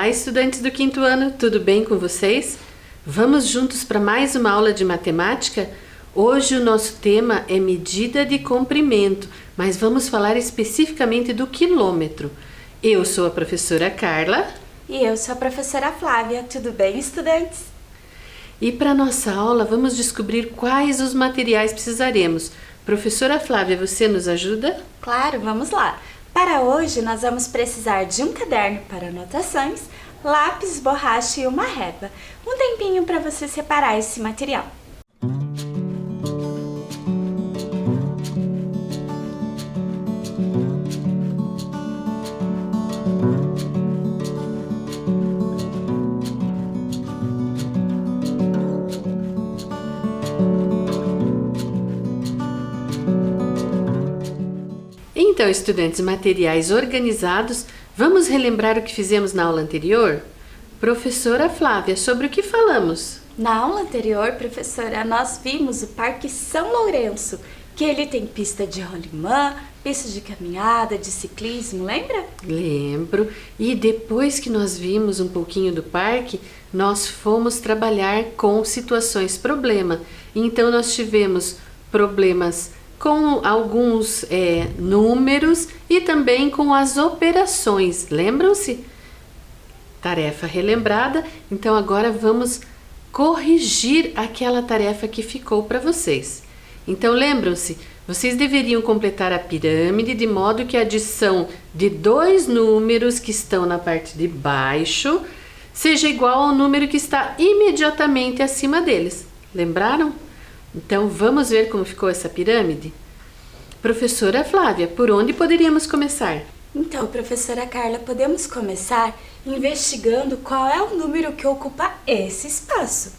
Olá, estudantes do quinto ano, tudo bem com vocês? Vamos juntos para mais uma aula de matemática? Hoje o nosso tema é medida de comprimento, mas vamos falar especificamente do quilômetro. Eu sou a professora Carla. E eu sou a professora Flávia. Tudo bem, estudantes? E para nossa aula vamos descobrir quais os materiais precisaremos. Professora Flávia, você nos ajuda? Claro, vamos lá! Para hoje, nós vamos precisar de um caderno para anotações, lápis, borracha e uma régua. Um tempinho para você separar esse material. Então, estudantes, materiais organizados, vamos relembrar o que fizemos na aula anterior? Professora Flávia, sobre o que falamos? Na aula anterior, professora, nós vimos o Parque São Lourenço, que ele tem pista de rolimã, pista de caminhada, de ciclismo, lembra? Lembro. E depois que nós vimos um pouquinho do parque, nós fomos trabalhar com situações problema. Então, nós tivemos problemas com alguns números e também com as operações. Lembram-se? Tarefa relembrada. Então agora vamos corrigir aquela tarefa que ficou para vocês. Então lembram-se, vocês deveriam completar a pirâmide de modo que a adição de dois números que estão na parte de baixo seja igual ao número que está imediatamente acima deles. Lembraram? Então, vamos ver como ficou essa pirâmide? Professora Flávia, por onde poderíamos começar? Então, professora Carla, podemos começar investigando qual é o número que ocupa esse espaço.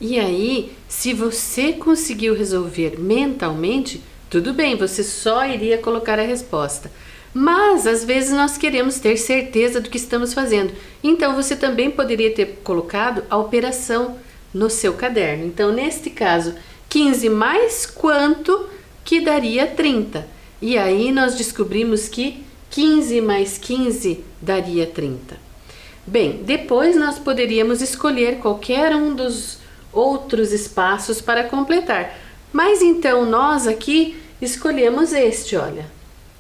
E aí, se você conseguiu resolver mentalmente, tudo bem, você só iria colocar a resposta. Mas, às vezes, nós queremos ter certeza do que estamos fazendo. Então, você também poderia ter colocado a operação no seu caderno. Então, neste caso, 15 mais quanto que daria 30? E aí nós descobrimos que 15 mais 15 daria 30. Bem, depois nós poderíamos escolher qualquer um dos outros espaços para completar. Mas então nós aqui escolhemos este, olha.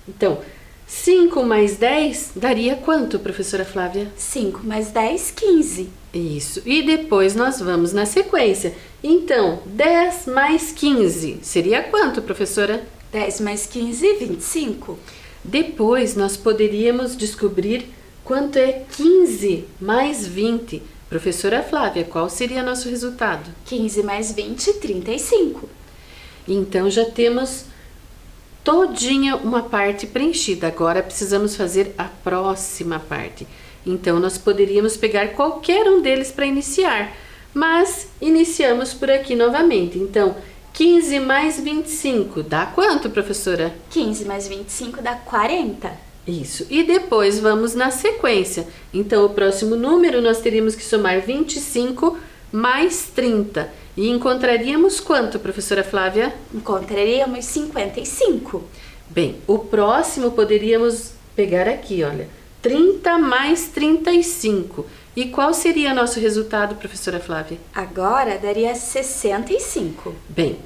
Então, 5 mais 10 daria quanto, professora Flávia? 5 mais 10, 15. Isso. E depois nós vamos na sequência. Então, 10 mais 15 seria quanto, professora? 10 mais 15, 25. Depois nós poderíamos descobrir quanto é 15 mais 20. Professora Flávia, qual seria nosso resultado? 15 mais 20, 35. Então já temos todinha uma parte preenchida. Agora precisamos fazer a próxima parte. Então nós poderíamos pegar qualquer um deles para iniciar, mas iniciamos por aqui novamente. Então 15 mais 25 dá quanto, professora? 15 mais 25 dá 40. Isso, e depois vamos na sequência. Então o próximo número nós teríamos que somar 25 mais 30. E encontraríamos quanto, professora Flávia? Encontraríamos 55. Bem, o próximo poderíamos pegar aqui, olha, 30 mais 35. E qual seria nosso resultado, professora Flávia? Agora daria 65. Bem,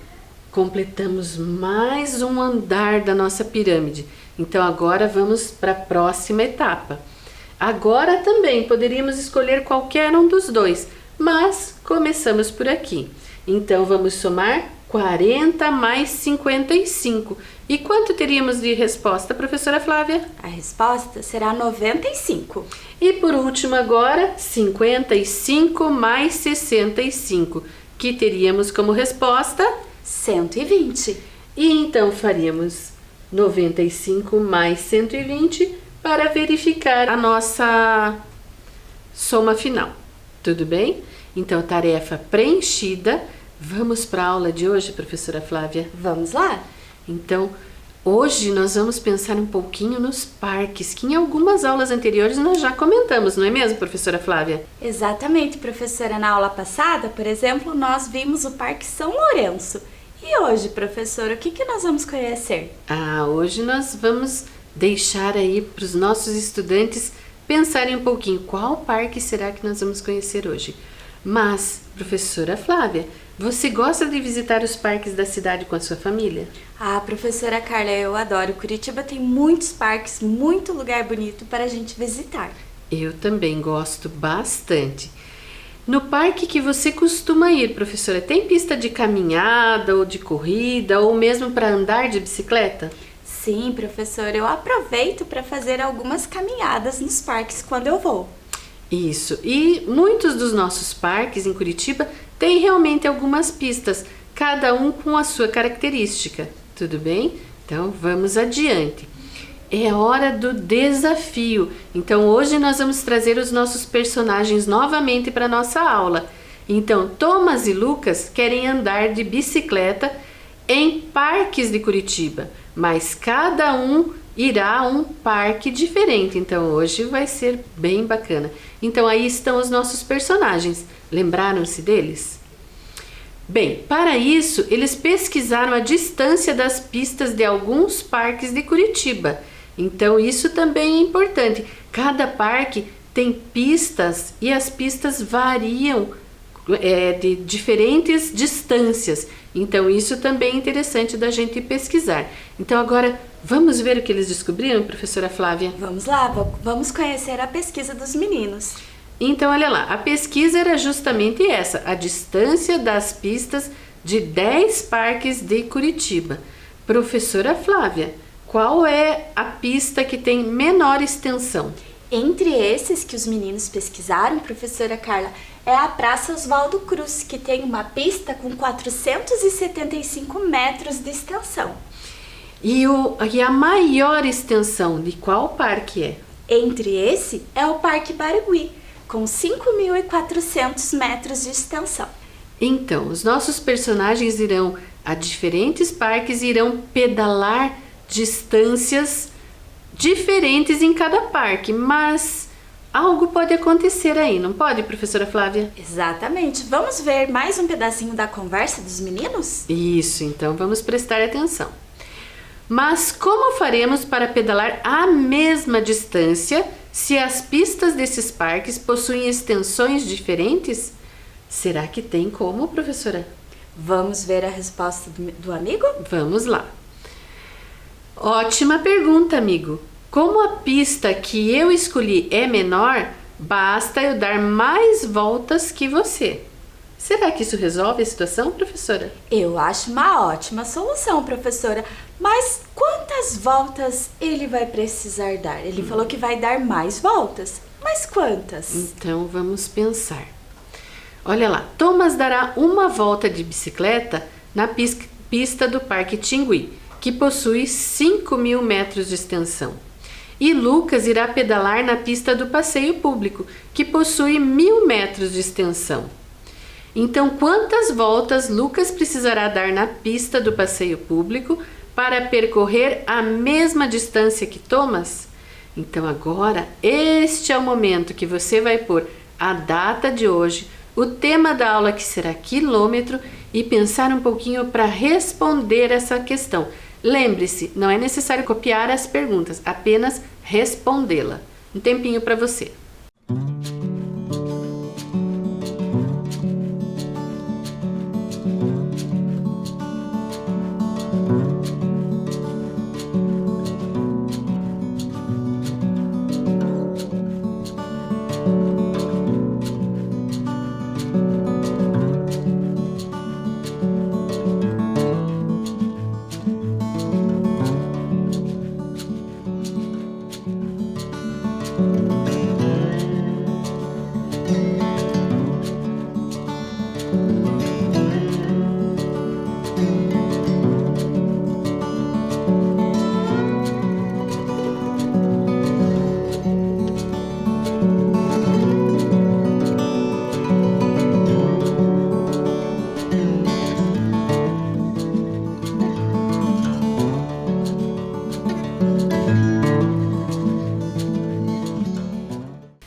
completamos mais um andar da nossa pirâmide. Então agora vamos para a próxima etapa. Agora também poderíamos escolher qualquer um dos dois, mas começamos por aqui. Então vamos somar 40 mais 55. E quanto teríamos de resposta, professora Flávia? A resposta será 95. E por último agora, 55 mais 65, que teríamos como resposta 120. E então faríamos 95 mais 120 para verificar a nossa soma final. Tudo bem? Então, tarefa preenchida. Vamos para a aula de hoje, professora Flávia? Vamos lá? Então, hoje nós vamos pensar um pouquinho nos parques, que em algumas aulas anteriores nós já comentamos, não é mesmo, professora Flávia? Exatamente, professora. Na aula passada, por exemplo, nós vimos o Parque São Lourenço. E hoje, professora, o que nós vamos conhecer? Hoje nós vamos deixar aí para os nossos estudantes pensarem um pouquinho qual parque será que nós vamos conhecer hoje. Mas, professora Flávia, você gosta de visitar os parques da cidade com a sua família? Ah, professora Carla, eu adoro. Curitiba tem muitos parques, muito lugar bonito para a gente visitar. Eu também gosto bastante. No parque que você costuma ir, professora, tem pista de caminhada ou de corrida ou mesmo para andar de bicicleta? Sim, professora, eu aproveito para fazer algumas caminhadas nos parques quando eu vou. Isso, e muitos dos nossos parques em Curitiba têm realmente algumas pistas, cada um com a sua característica, tudo bem? Então vamos adiante. É hora do desafio, então hoje nós vamos trazer os nossos personagens novamente para a nossa aula. Então Thomas e Lucas querem andar de bicicleta em parques de Curitiba, mas cada um irá a um parque diferente, então hoje vai ser bem bacana. Então aí estão os nossos personagens, lembraram-se deles? Bem, para isso eles pesquisaram a distância das pistas de alguns parques de Curitiba, então isso também é importante. Cada parque tem pistas e as pistas variam de diferentes distâncias, então isso também é interessante da gente pesquisar. Então agora vamos ver o que eles descobriram, professora Flávia? Vamos lá, vamos conhecer a pesquisa dos meninos. Então olha lá, a pesquisa era justamente essa, a distância das pistas de 10 parques de Curitiba. Professora Flávia, qual é a pista que tem menor extensão? Entre esses que os meninos pesquisaram, professora Carla, é a Praça Oswaldo Cruz, que tem uma pista com 475 metros de extensão. E a maior extensão de qual parque é? Entre esse é o Parque Barigui, com 5.400 metros de extensão. Então, os nossos personagens irão a diferentes parques e irão pedalar distâncias diferentes em cada parque, mas algo pode acontecer aí, não pode, professora Flávia? Exatamente. Vamos ver mais um pedacinho da conversa dos meninos? Isso, então vamos prestar atenção. Mas como faremos para pedalar a mesma distância se as pistas desses parques possuem extensões diferentes? Será que tem como, professora? Vamos ver a resposta do amigo? Vamos lá. Ótima pergunta, amigo. Como a pista que eu escolhi é menor, basta eu dar mais voltas que você. Será que isso resolve a situação, professora? Eu acho uma ótima solução, professora. Mas quantas voltas ele vai precisar dar? Ele falou que vai dar mais voltas. Mas quantas? Então vamos pensar. Olha lá, Thomas dará uma volta de bicicleta na pista do Parque Tingui, que possui 5.000 metros de extensão. E Lucas irá pedalar na pista do Passeio Público, que possui 1.000 metros de extensão. Então, quantas voltas Lucas precisará dar na pista do Passeio Público para percorrer a mesma distância que Thomas? Então agora, este é o momento que você vai pôr a data de hoje, o tema da aula que será quilômetro e pensar um pouquinho para responder essa questão. Lembre-se, não é necessário copiar as perguntas, apenas respondê-la. Um tempinho para você.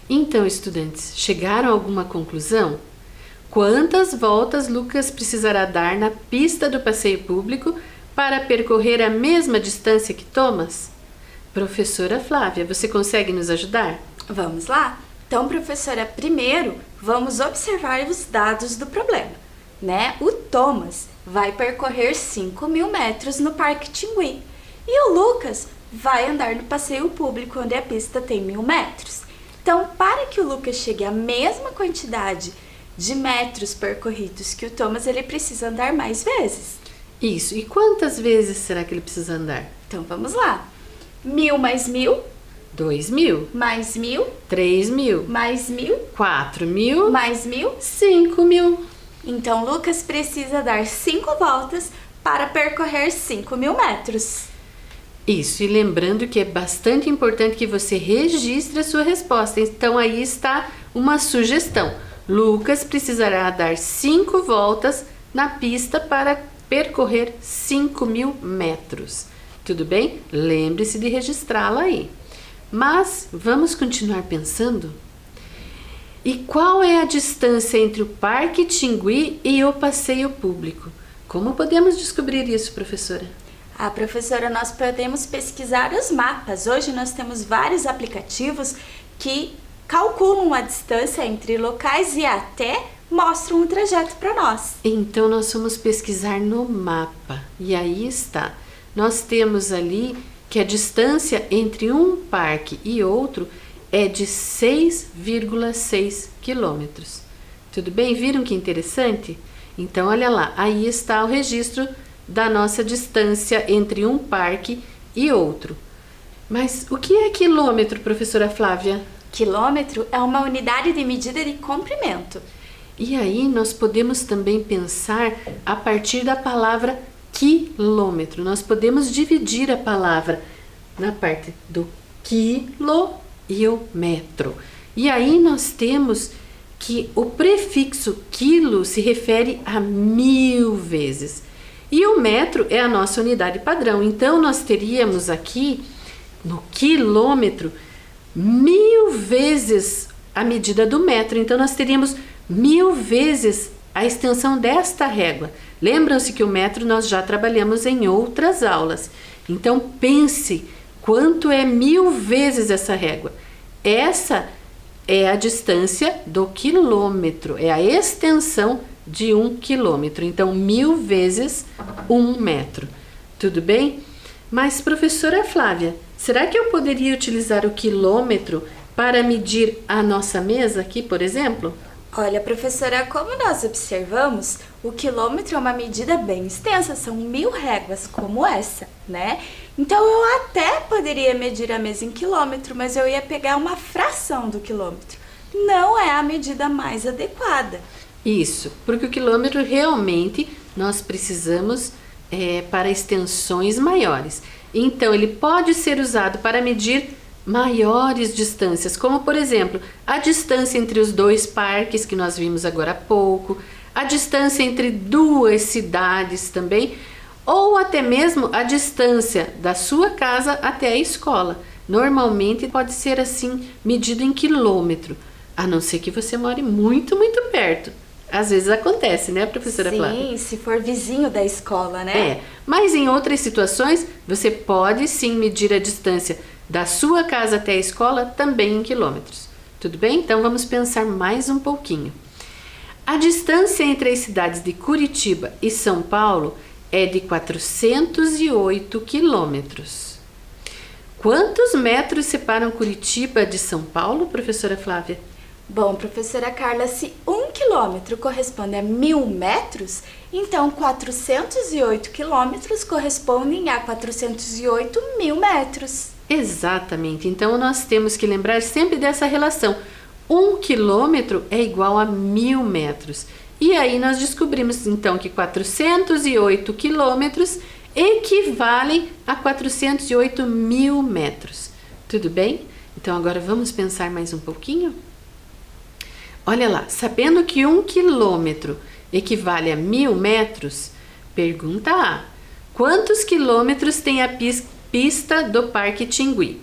Então, estudantes, chegaram a alguma conclusão? Quantas voltas Lucas precisará dar na pista do passeio público para percorrer a mesma distância que Thomas? Professora Flávia, você consegue nos ajudar? Vamos lá? Então, professora, primeiro vamos observar os dados do problema, né? O Thomas vai percorrer 5.000 metros no Parque Tingui e o Lucas vai andar no passeio público onde a pista tem 1.000 metros. Então, para que o Lucas chegue à mesma quantidade de metros percorridos que o Thomas, ele precisa andar mais vezes. Isso. E quantas vezes será que ele precisa andar? Então, vamos lá. 1.000 mais 1.000, 2.000, mais 1.000, 3.000, mais 1.000, 4.000, mais 1.000. 5.000. Então, Lucas precisa dar 5 voltas para percorrer 5.000 metros. Isso, e lembrando que é bastante importante que você registre a sua resposta. Então, aí está uma sugestão. Lucas precisará dar 5 voltas na pista para percorrer 5.000 metros. Tudo bem? Lembre-se de registrá-la aí. Mas vamos continuar pensando? E qual é a distância entre o Parque Tingui e o passeio público? Como podemos descobrir isso, professora? Professora, nós podemos pesquisar os mapas. Hoje nós temos vários aplicativos que calculam a distância entre locais e até mostram o trajeto para nós. Então nós vamos pesquisar no mapa. E aí está. Nós temos ali que a distância entre um parque e outro é de 6,6 quilômetros. Tudo bem? Viram que interessante? Então, olha lá, aí está o registro da nossa distância entre um parque e outro. Mas o que é quilômetro, professora Flávia? Quilômetro é uma unidade de medida de comprimento. E aí nós podemos também pensar a partir da palavra quilômetro. Nós podemos dividir a palavra na parte do quilo e o metro. E aí nós temos que o prefixo quilo se refere a 1.000 vezes. E o metro é a nossa unidade padrão. Então nós teríamos aqui no quilômetro 1.000 vezes a medida do metro. Então nós teríamos 1.000 vezes a extensão desta régua. Lembram-se que o metro nós já trabalhamos em outras aulas. Então pense quanto é 1.000 vezes essa régua. Essa é a distância do quilômetro, é a extensão de 1 quilômetro. Então 1.000 vezes 1 metro. Tudo bem? Mas, professora Flávia, será que eu poderia utilizar o quilômetro para medir a nossa mesa aqui, por exemplo? Olha, professora, como nós observamos, o quilômetro é uma medida bem extensa, são 1.000 réguas como essa, né? Então eu até poderia medir a mesa em quilômetro, mas eu ia pegar uma fração do quilômetro. Não é a medida mais adequada. Isso, porque o quilômetro realmente nós precisamos para extensões maiores. Então ele pode ser usado para medir maiores distâncias, como por exemplo, a distância entre os 2 parques que nós vimos agora há pouco, a distância entre 2 cidades também, ou até mesmo a distância da sua casa até a escola. Normalmente pode ser assim, medido em quilômetro, a não ser que você more muito, muito perto. Às vezes acontece, né, professora Flávia? Sim, se for vizinho da escola, né? Mas em outras situações, você pode sim medir a distância da sua casa até a escola também em quilômetros. Tudo bem? Então vamos pensar mais um pouquinho. A distância entre as cidades de Curitiba e São Paulo é de 408 quilômetros. Quantos metros separam Curitiba de São Paulo, professora Flávia? Bom, professora Carla, se 1 quilômetro corresponde a 1.000 metros, então 408 quilômetros correspondem a 408.000 metros. Exatamente, então nós temos que lembrar sempre dessa relação. 1 quilômetro é igual a 1.000 metros. E aí nós descobrimos então que 408 quilômetros equivalem a 408.000 metros. Tudo bem? Então agora vamos pensar mais um pouquinho? Olha lá, sabendo que 1 quilômetro equivale a 1.000 metros, pergunta A. Quantos quilômetros tem a pista do Parque Tingui?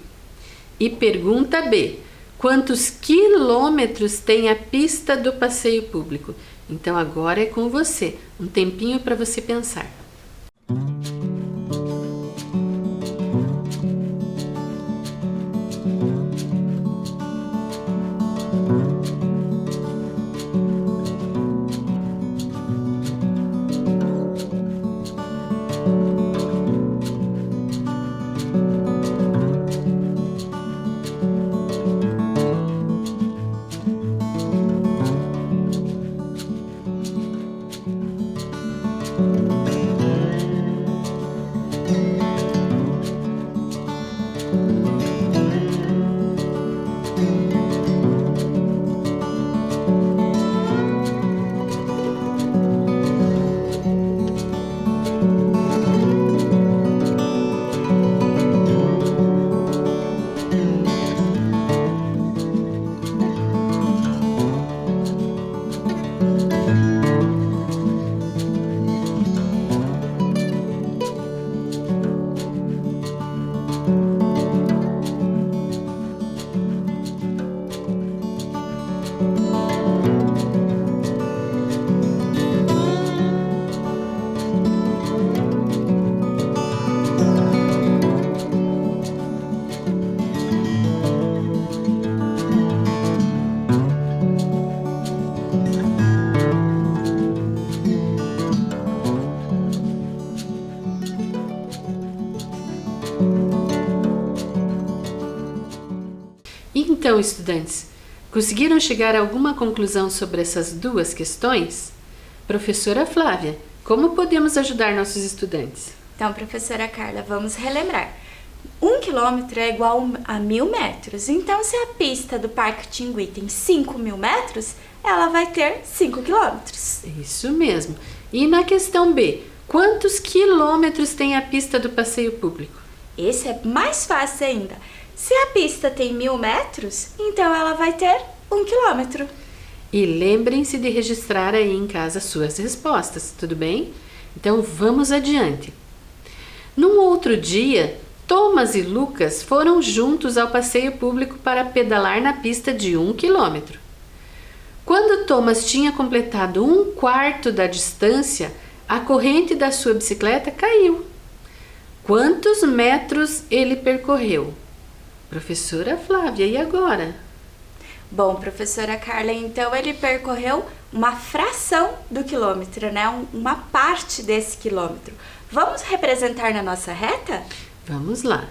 E pergunta B. Quantos quilômetros tem a pista do passeio público? Então agora é com você. Um tempinho para você pensar. Então, estudantes, conseguiram chegar a alguma conclusão sobre essas duas questões? Professora Flávia, como podemos ajudar nossos estudantes? Então, professora Carla, vamos relembrar. 1 quilômetro é igual a 1.000 metros. Então, se a pista do Parque Tingui tem 5.000 metros, ela vai ter 5 quilômetros. Isso mesmo. E na questão B, quantos quilômetros tem a pista do passeio público? Esse é mais fácil ainda. Se a pista tem 1.000 metros, então ela vai ter 1 quilômetro. E lembrem-se de registrar aí em casa suas respostas, tudo bem? Então vamos adiante. Num outro dia, Thomas e Lucas foram juntos ao passeio público para pedalar na pista de 1 quilômetro. Quando Thomas tinha completado 1/4 da distância, a corrente da sua bicicleta caiu. Quantos metros ele percorreu? Professora Flávia, e agora? Bom, professora Carla, então ele percorreu uma fração do quilômetro, né? Uma parte desse quilômetro. Vamos representar na nossa reta? Vamos lá.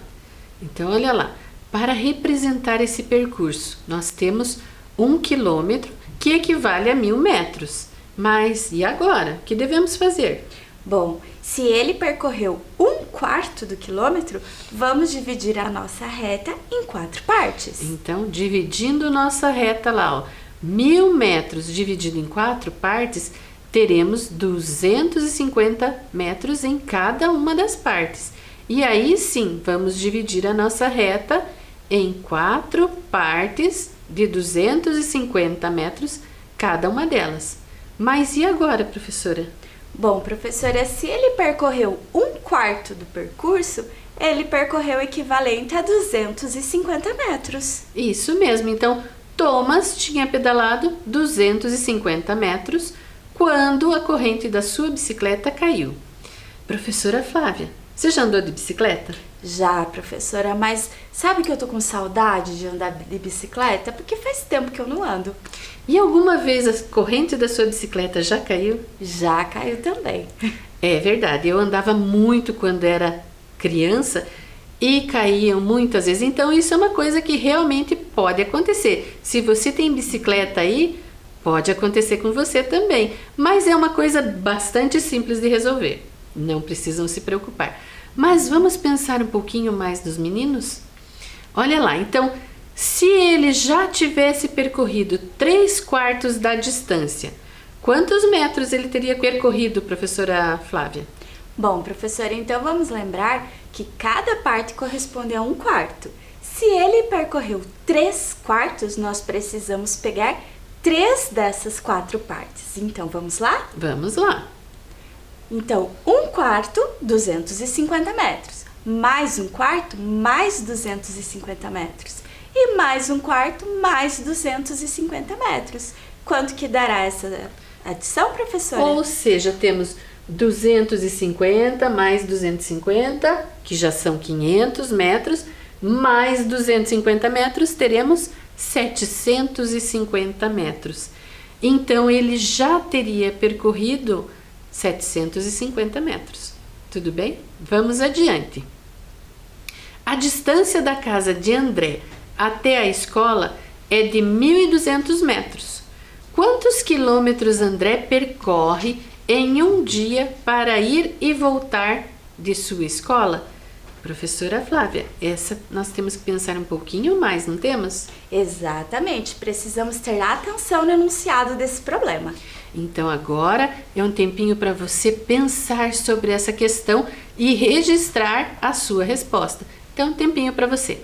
Então, olha lá. Para representar esse percurso, nós temos 1 quilômetro, que equivale a 1.000 metros. Mas, e agora? O que devemos fazer? Bom, se ele percorreu 1/4 do quilômetro, vamos dividir a nossa reta em 4 partes. Então, dividindo nossa reta lá, ó, 1.000 metros dividido em 4 partes, teremos 250 metros em cada uma das partes. E aí sim, vamos dividir a nossa reta em 4 partes de 250 metros cada uma delas. Mas e agora, professora? Bom, professora, se ele percorreu 1/4 do percurso, ele percorreu o equivalente a 250 metros. Isso mesmo, então Thomas tinha pedalado 250 metros quando a corrente da sua bicicleta caiu. Professora Flávia, você já andou de bicicleta? Já, professora, mas sabe que eu tô com saudade de andar de bicicleta? Porque faz tempo que eu não ando. E alguma vez a corrente da sua bicicleta já caiu? Já caiu também. É verdade, eu andava muito quando era criança e caíam muitas vezes. Então isso é uma coisa que realmente pode acontecer. Se você tem bicicleta aí, pode acontecer com você também. Mas é uma coisa bastante simples de resolver. Não precisam se preocupar. Mas vamos pensar um pouquinho mais dos meninos? Olha lá, então, se ele já tivesse percorrido 3/4 da distância, quantos metros ele teria percorrido, professora Flávia? Bom, professora, então vamos lembrar que cada parte corresponde a 1/4. Se ele percorreu 3/4, nós precisamos pegar 3 dessas 4 partes. Então, vamos lá? Vamos lá. Então, 1/4, 250 metros. Mais 1/4, mais 250 metros. E mais 1/4, mais 250 metros. Quanto que dará essa adição, professora? Ou seja, temos 250 mais 250, que já são 500 metros, mais 250 metros, teremos 750 metros. Então, ele já teria percorrido 750 metros. Tudo bem? Vamos adiante. A distância da casa de André até a escola é de 1.200 metros. Quantos quilômetros André percorre em um dia para ir e voltar de sua escola? Professora Flávia, essa nós temos que pensar um pouquinho mais, não temos? Exatamente, precisamos ter atenção no enunciado desse problema. Então agora é um tempinho para você pensar sobre essa questão e registrar a sua resposta. Então, um tempinho para você.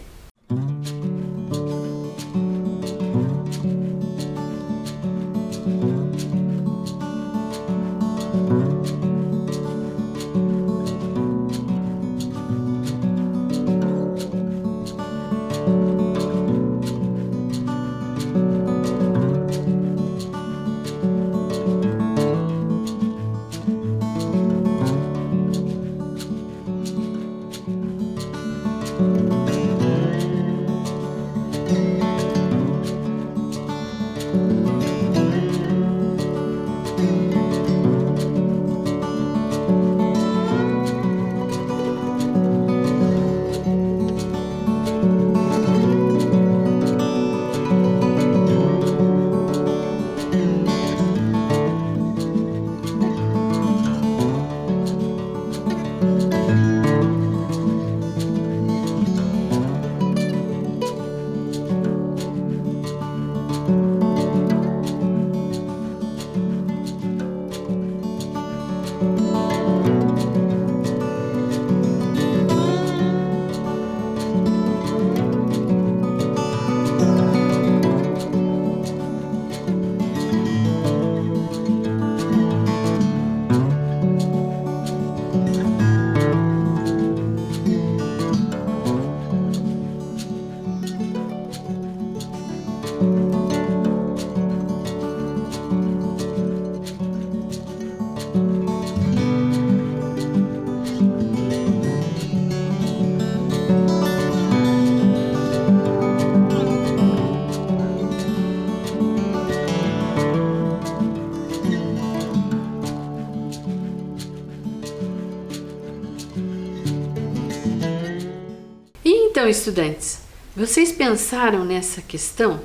Então, estudantes, vocês pensaram nessa questão?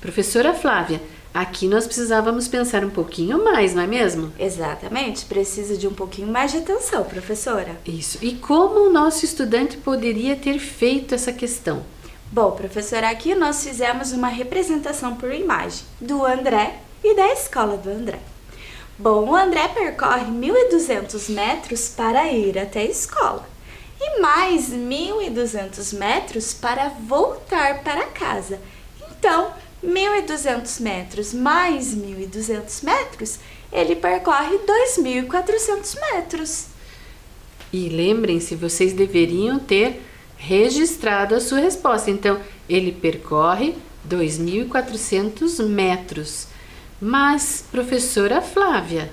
Professora Flávia, aqui nós precisávamos pensar um pouquinho mais, não é mesmo? Exatamente, precisa de um pouquinho mais de atenção, professora. Isso. E como o nosso estudante poderia ter feito essa questão? Bom, professora, aqui nós fizemos uma representação por imagem do André e da escola do André. Bom, o André percorre 1.200 metros para ir até a escola e mais 1.200 metros para voltar para casa. Então, 1.200 metros mais 1.200 metros, ele percorre 2.400 metros. E lembrem-se, vocês deveriam ter registrado a sua resposta. Então, ele percorre 2.400 metros. Mas, professora Flávia,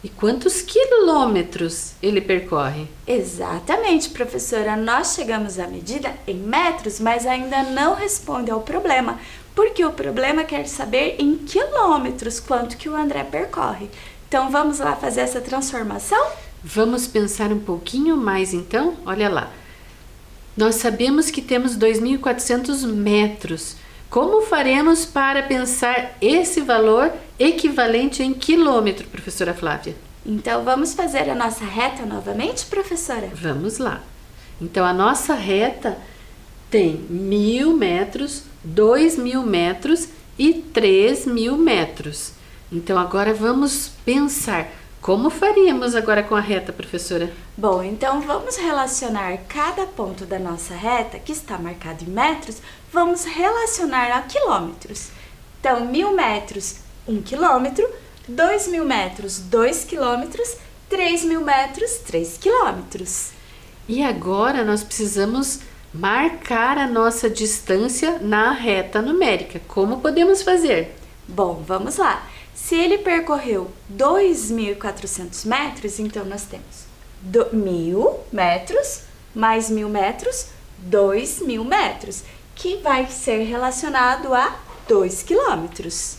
e quantos quilômetros ele percorre? Exatamente, professora. Nós chegamos à medida em metros, mas ainda não responde ao problema, porque o problema quer saber em quilômetros quanto que o André percorre. Então, vamos lá fazer essa transformação? Vamos pensar um pouquinho mais então? Olha lá. Nós sabemos que temos 2.400 metros. Como faremos para pensar esse valor equivalente em quilômetro, professora Flávia? Então, vamos fazer a nossa reta novamente, professora? Vamos lá. Então, a nossa reta tem 1.000 metros, 2.000 metros e 3.000 metros. Então, agora vamos pensar. Como faríamos agora com a reta, professora? Bom, então vamos relacionar cada ponto da nossa reta, que está marcado em metros, vamos relacionar a quilômetros. Então, 1.000 metros, 1 quilômetro, 2.000 metros, 2 quilômetros, 3.000 metros, 3 quilômetros. E agora nós precisamos marcar a nossa distância na reta numérica. Como podemos fazer? Bom, vamos lá. Se ele percorreu 2.400 metros, então nós temos 1.000 metros mais 1.000 metros, 2.000 metros, que vai ser relacionado a 2 quilômetros.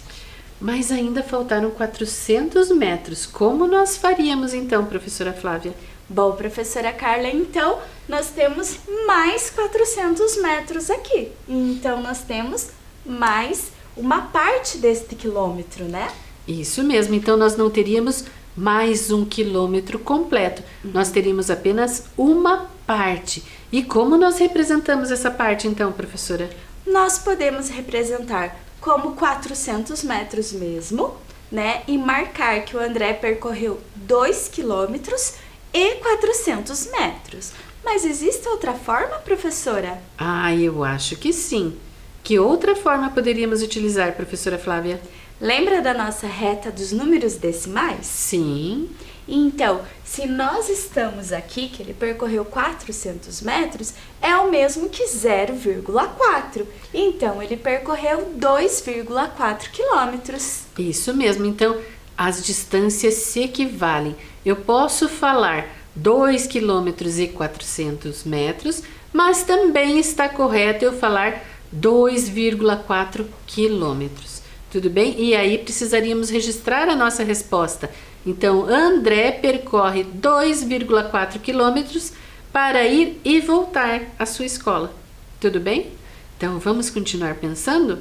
Mas ainda faltaram 400 metros. Como nós faríamos então, professora Flávia? Bom, professora Carla, então nós temos mais 400 metros aqui. Então nós temos mais uma parte deste quilômetro, né? Isso mesmo, então nós não teríamos mais 1 quilômetro completo, nós teríamos apenas uma parte. E como nós representamos essa parte então, professora? Nós podemos representar como 400 metros mesmo, né? E marcar que o André percorreu 2 quilômetros e 400 metros. Mas existe outra forma, professora? Ah, eu acho que sim. Que outra forma poderíamos utilizar, professora Flávia? Lembra da nossa reta dos números decimais? Sim. Então, se nós estamos aqui, que ele percorreu 400 metros, é o mesmo que 0,4. Então, ele percorreu 2,4 quilômetros. Isso mesmo. Então, as distâncias se equivalem. Eu posso falar 2 quilômetros e 400 metros, mas também está correto eu falar 2,4 quilômetros. Tudo bem? E aí precisaríamos registrar a nossa resposta. Então, André percorre 2,4 quilômetros para ir e voltar à sua escola. Tudo bem? Então, vamos continuar pensando?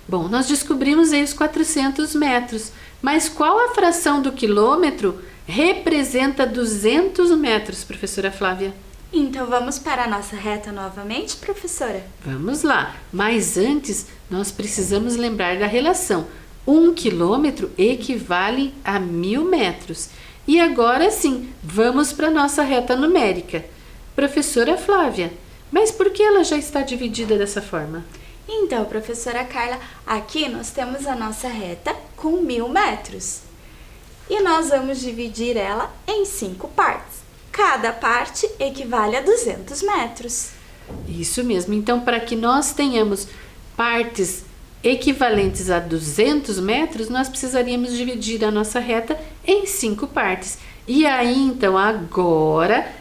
Bom, nós descobrimos aí os 400 metros, mas qual a fração do quilômetro representa 200 metros, professora Flávia? Então, vamos para a nossa reta novamente, professora? Vamos lá, mas antes nós precisamos lembrar da relação. 1 quilômetro equivale a 1.000 metros. E agora sim, vamos para a nossa reta numérica. Professora Flávia, mas por que ela já está dividida dessa forma? Então, professora Carla, aqui nós temos a nossa reta com 1.000 metros. E nós vamos dividir ela em 5 partes. Cada parte equivale a 200 metros. Isso mesmo. Então, para que nós tenhamos partes equivalentes a 200 metros, nós precisaríamos dividir a nossa reta em 5 partes. E aí, então, agora,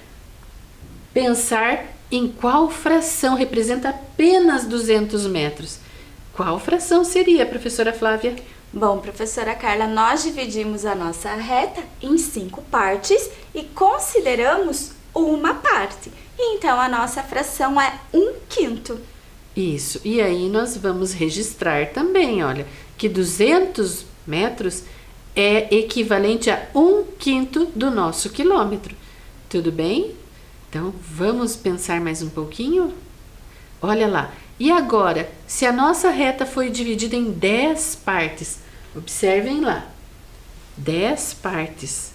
pensar em qual fração representa apenas 200 metros. Qual fração seria, professora Flávia? Bom, professora Carla, nós dividimos a nossa reta em 5 partes e consideramos uma parte. Então, a nossa fração é 1/5. Isso, e aí nós vamos registrar também, olha, que 200 metros é equivalente a 1/5 do nosso quilômetro. Tudo bem? Então, vamos pensar mais um pouquinho? Olha lá, e agora, se a nossa reta foi dividida em 10 partes, observem lá, 10 partes.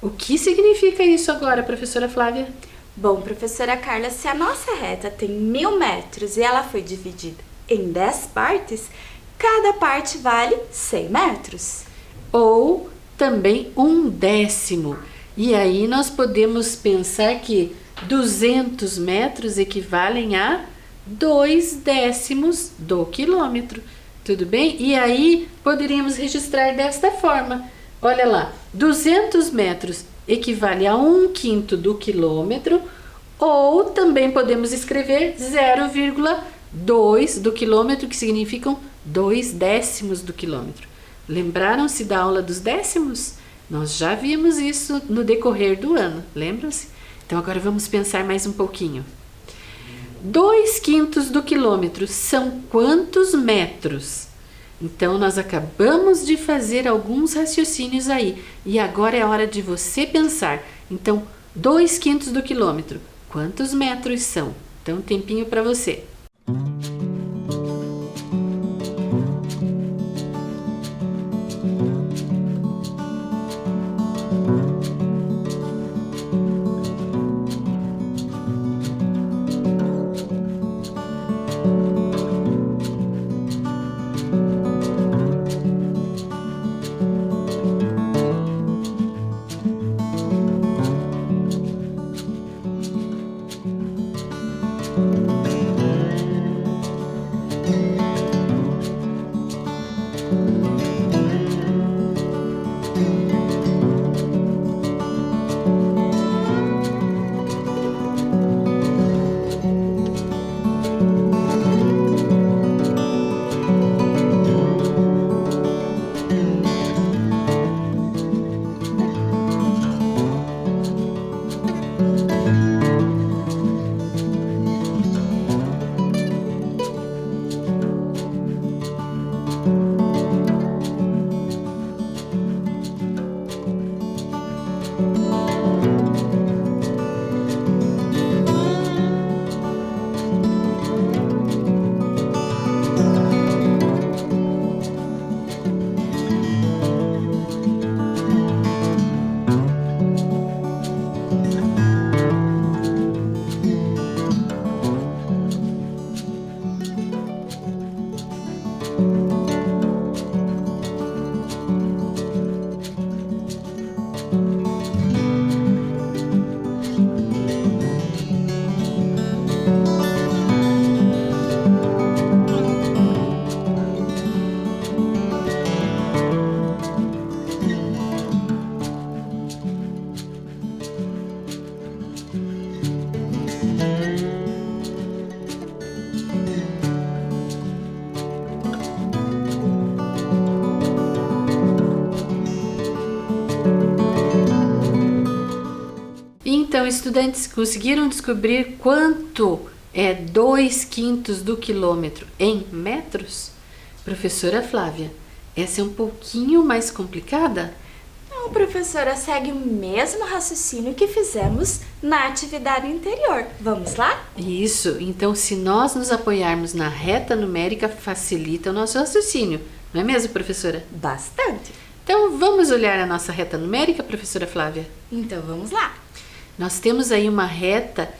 O que significa isso agora, professora Flávia? Bom, professora Carla, se a nossa reta tem 1000 metros e ela foi dividida em 10 partes, cada parte vale 100 metros. Ou também 1/10. E aí nós podemos pensar que 200 metros equivalem a 2/10 do quilômetro. Tudo bem? E aí poderíamos registrar desta forma. Olha lá, 200 metros equivale a 1/5 do quilômetro, ou também podemos escrever 0,2 do quilômetro, que significam 2/10 do quilômetro. Lembraram-se da aula dos décimos? Nós já vimos isso no decorrer do ano, lembram-se? Então agora vamos pensar mais um pouquinho. 2/5 do quilômetro são quantos metros? Então, nós acabamos de fazer alguns raciocínios aí. E agora é hora de você pensar. Então, 2/5 do quilômetro, quantos metros são? Então, um tempinho para você. Então, estudantes, conseguiram descobrir quanto é 2/5 do quilômetro em metros? Professora Flávia, essa é um pouquinho mais complicada? Não, professora, segue o mesmo raciocínio que fizemos na atividade anterior. Vamos lá? Isso, então se nós nos apoiarmos na reta numérica, facilita o nosso raciocínio, não é mesmo, professora? Bastante. Então, vamos olhar a nossa reta numérica, professora Flávia? Então, vamos lá. Nós temos aí uma reta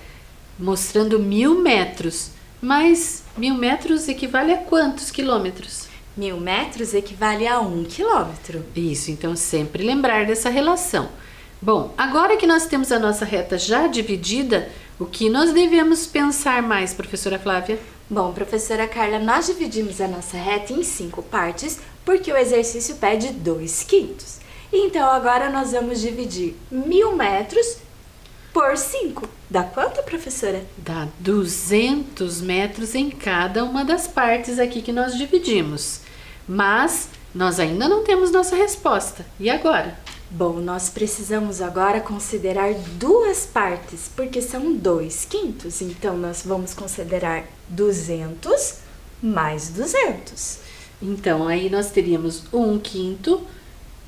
mostrando 1000 metros, mas 1000 metros equivale a quantos quilômetros? 1000 metros equivale a 1 quilômetro. Isso, então sempre lembrar dessa relação. Bom, agora que nós temos a nossa reta já dividida, o que nós devemos pensar mais, professora Flávia? Bom, professora Carla, nós dividimos a nossa reta em 5 partes, porque o exercício pede 2/5. Então, agora nós vamos dividir 1000 metros por 5. Dá quanto, professora? Dá 200 metros em cada uma das partes aqui que nós dividimos. Mas nós ainda não temos nossa resposta. E agora? Bom, nós precisamos agora considerar duas partes, porque são 2/5. Então, nós vamos considerar 200 mais 200. Então, aí nós teríamos 1/5,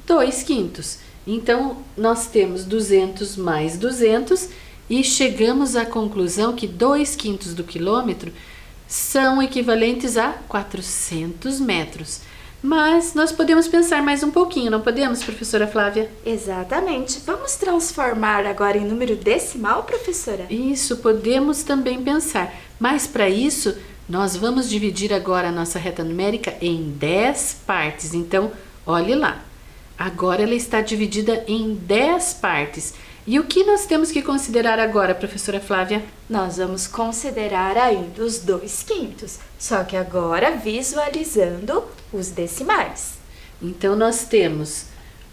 2/5. Então, nós temos 200 mais 200 e chegamos à conclusão que 2/5 do quilômetro são equivalentes a 400 metros. Mas nós podemos pensar mais um pouquinho, não podemos, professora Flávia? Exatamente. Vamos transformar agora em número decimal, professora? Isso, podemos também pensar. Mas para isso, nós vamos dividir agora a nossa reta numérica em 10 partes. Então, olhe lá. Agora ela está dividida em 10 partes. E o que nós temos que considerar agora, professora Flávia? Nós vamos considerar ainda os 2/5, só que agora visualizando os decimais. Então, nós temos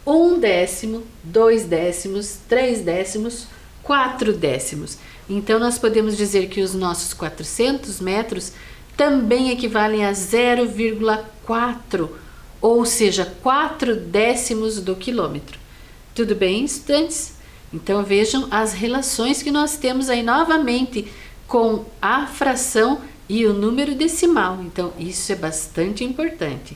1/10, 2/10, 3/10, 4/10. Então, nós podemos dizer que os nossos 400 metros também equivalem a 0,4, ou seja, 4/10 do quilômetro. Tudo bem, estudantes? Então, vejam as relações que nós temos aí novamente com a fração e o número decimal. Então, isso é bastante importante.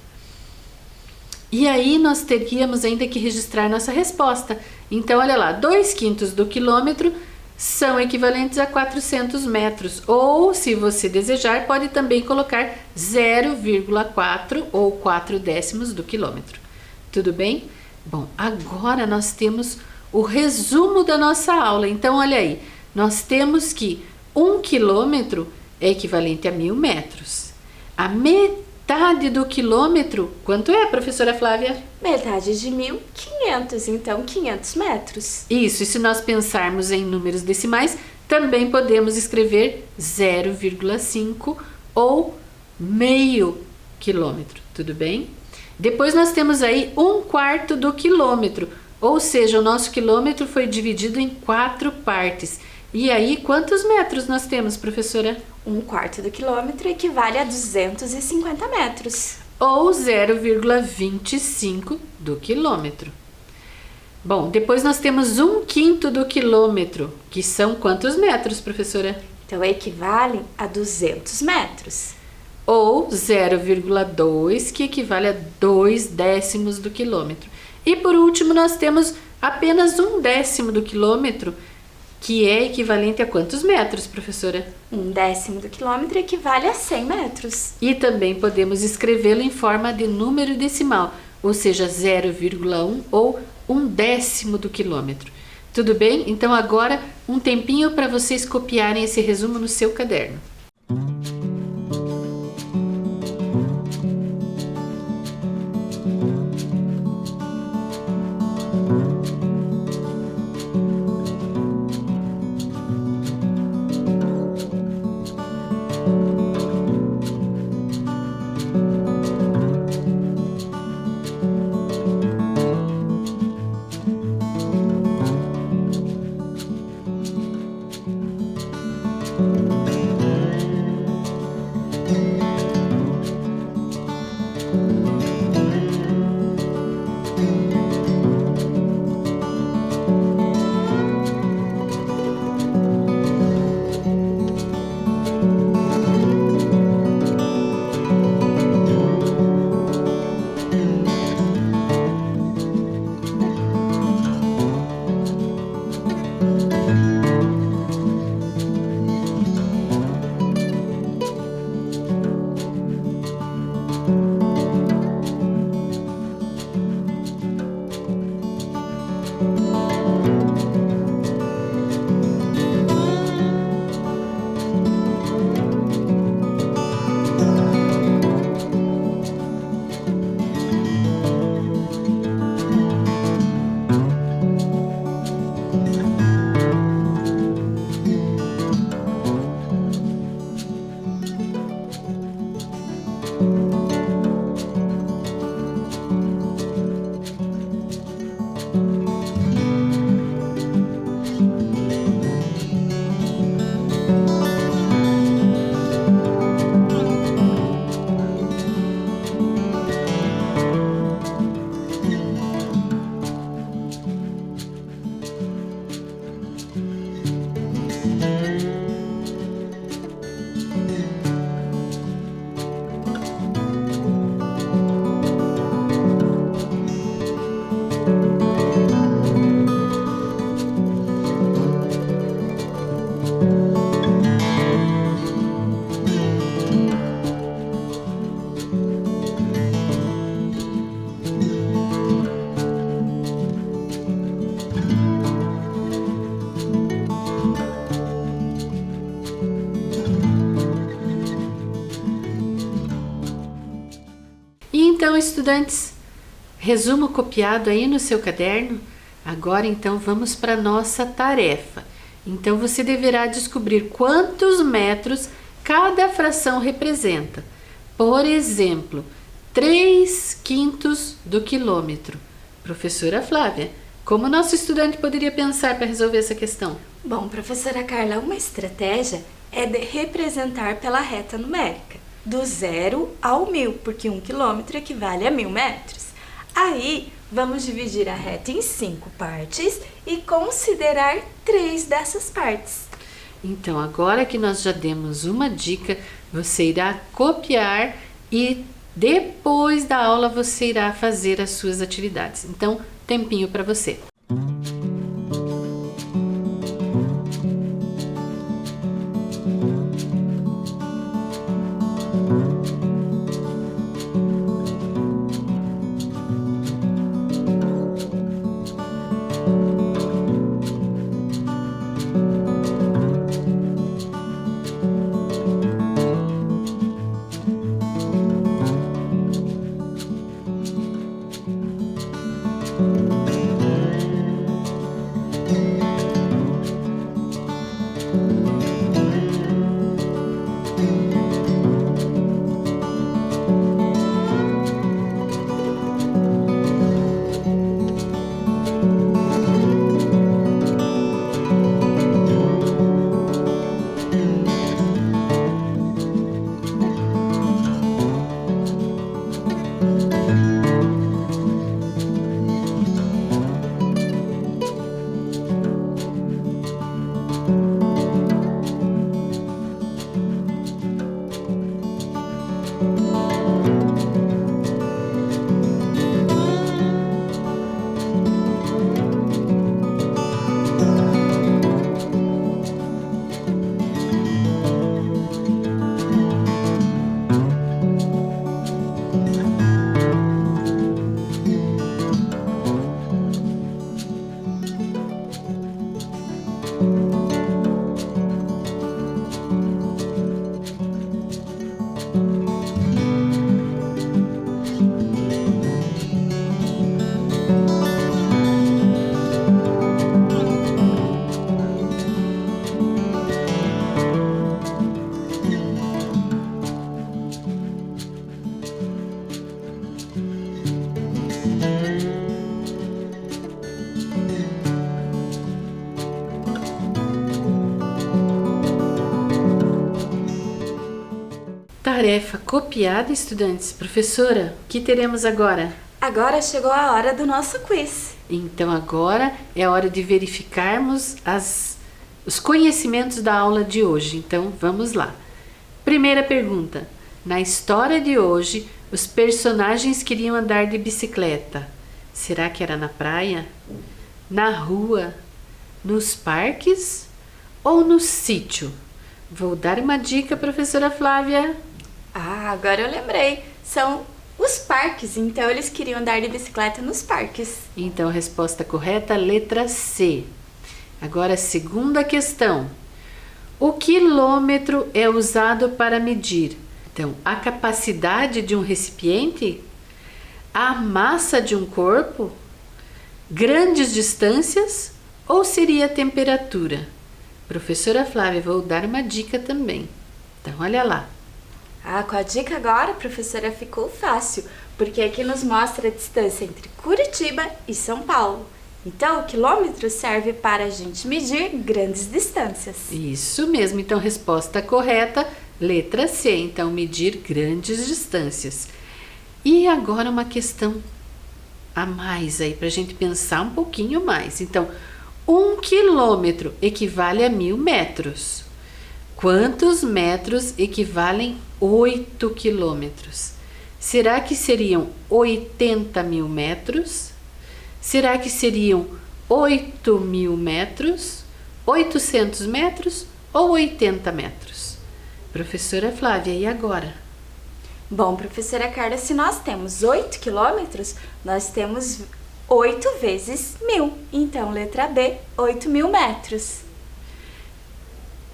E aí, nós teríamos ainda que registrar nossa resposta. Então, olha lá, 2/5 do quilômetro são equivalentes a 400 metros. Ou, se você desejar, pode também colocar 0,4 ou 4/10 do quilômetro. Tudo bem? Bom, agora nós temos o resumo da nossa aula. Então, olha aí, nós temos que 1 quilômetro é equivalente a 1.000 metros. A metade do quilômetro, quanto é, professora Flávia? Metade de 1.000, 500, então 500 metros. Isso, e se nós pensarmos em números decimais, também podemos escrever 0,5 ou meio quilômetro, tudo bem? Depois nós temos aí 1/4 do quilômetro. Ou seja, o nosso quilômetro foi dividido em 4 partes. E aí, quantos metros nós temos, professora? 1/4 do quilômetro equivale a 250 metros. Ou 0,25 do quilômetro. Bom, depois nós temos 1/5 do quilômetro, que são quantos metros, professora? Então, equivale a 200 metros. Ou 0,2, que equivale a 2/10 do quilômetro. E por último, nós temos apenas 1/10 do quilômetro, que é equivalente a quantos metros, professora? 1/10 do quilômetro equivale a 100 metros. E também podemos escrevê-lo em forma de número decimal, ou seja, 0,1 ou 1/10 do quilômetro. Tudo bem? Então agora um tempinho para vocês copiarem esse resumo no seu caderno. estudantes? Resumo copiado aí no seu caderno? Agora então vamos para a nossa tarefa. Então você deverá descobrir quantos metros cada fração representa. Por exemplo, 3/5 do quilômetro. Professora Flávia, como nosso estudante poderia pensar para resolver essa questão? Bom, professora Carla, uma estratégia é de representar pela reta numérica, do 0 ao 1000, porque 1 quilômetro equivale a 1000 metros. Aí, vamos dividir a reta em 5 partes e considerar 3 dessas partes. Então, agora que nós já demos uma dica, você irá copiar e depois da aula você irá fazer as suas atividades. Então, tempinho para você. Tarefa copiada, estudantes. Professora, o que teremos agora? Agora chegou a hora do nosso quiz. Então agora é hora de verificarmos os conhecimentos da aula de hoje. Então vamos lá. Primeira pergunta. Na história de hoje, os personagens queriam andar de bicicleta. Será que era na praia? Na rua? Nos parques? Ou no sítio? Vou dar uma dica, professora Flávia. Agora eu lembrei. São os parques, então eles queriam andar de bicicleta nos parques. Então, a resposta correta, letra C. Agora, segunda questão. O quilômetro é usado para medir? Então, a capacidade de um recipiente? A massa de um corpo? Grandes distâncias? Ou seria a temperatura? Professora Flávia, vou dar uma dica também. Então, olha lá. Com a dica agora, professora, ficou fácil, porque aqui nos mostra a distância entre Curitiba e São Paulo. Então, o quilômetro serve para a gente medir grandes distâncias. Isso mesmo. Então, resposta correta, letra C. Então, medir grandes distâncias. E agora uma questão a mais aí, para a gente pensar um pouquinho mais. Então, 1 quilômetro equivale a 1000 metros. Quantos metros equivalem 8 quilômetros? Será que seriam 80.000 metros? Será que seriam 8.000 metros? 800 metros ou 80 metros? Professora Flávia, e agora? Bom, professora Carla, se nós temos 8 quilômetros, nós temos 8 vezes 1000. Então, letra B, 8.000 metros.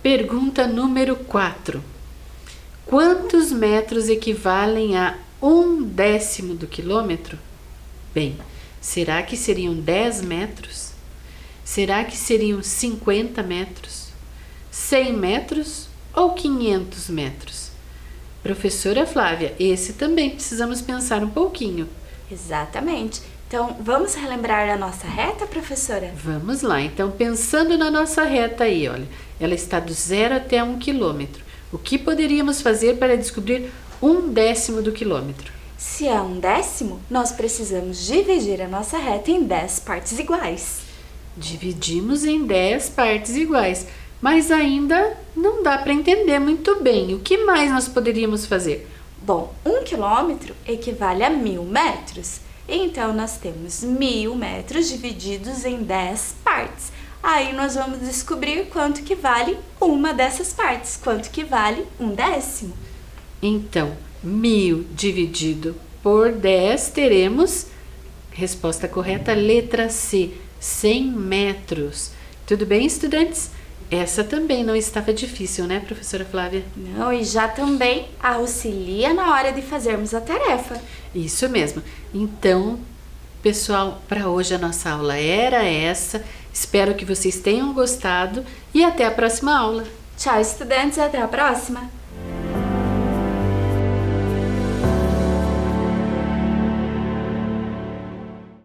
Pergunta número 4. Quantos metros equivalem a 1/10 do quilômetro? Bem, será que seriam 10 metros? Será que seriam 50 metros? 100 metros ou 500 metros? Professora Flávia, esse também precisamos pensar um pouquinho. Exatamente. Então, vamos relembrar a nossa reta, professora? Vamos lá, então pensando na nossa reta aí, olha, ela está do 0 até 1 quilômetro. O que poderíamos fazer para descobrir 1/10 do quilômetro? Se é 1/10, nós precisamos dividir a nossa reta em 10 partes iguais. Dividimos em 10 partes iguais, mas ainda não dá para entender muito bem. O que mais nós poderíamos fazer? Bom, 1 quilômetro equivale a 1000 metros. Então, nós temos 1000 metros divididos em 10 partes. Aí, nós vamos descobrir quanto que vale uma dessas partes, quanto que vale 1/10. Então, 1000 dividido por 10, teremos, resposta correta, letra C, 100 metros. Tudo bem, estudantes? Essa também não estava difícil, né, professora Flávia? Não, e já também auxilia na hora de fazermos a tarefa. Isso mesmo. Então, pessoal, para hoje a nossa aula era essa. Espero que vocês tenham gostado e até a próxima aula. Tchau, estudantes, até a próxima!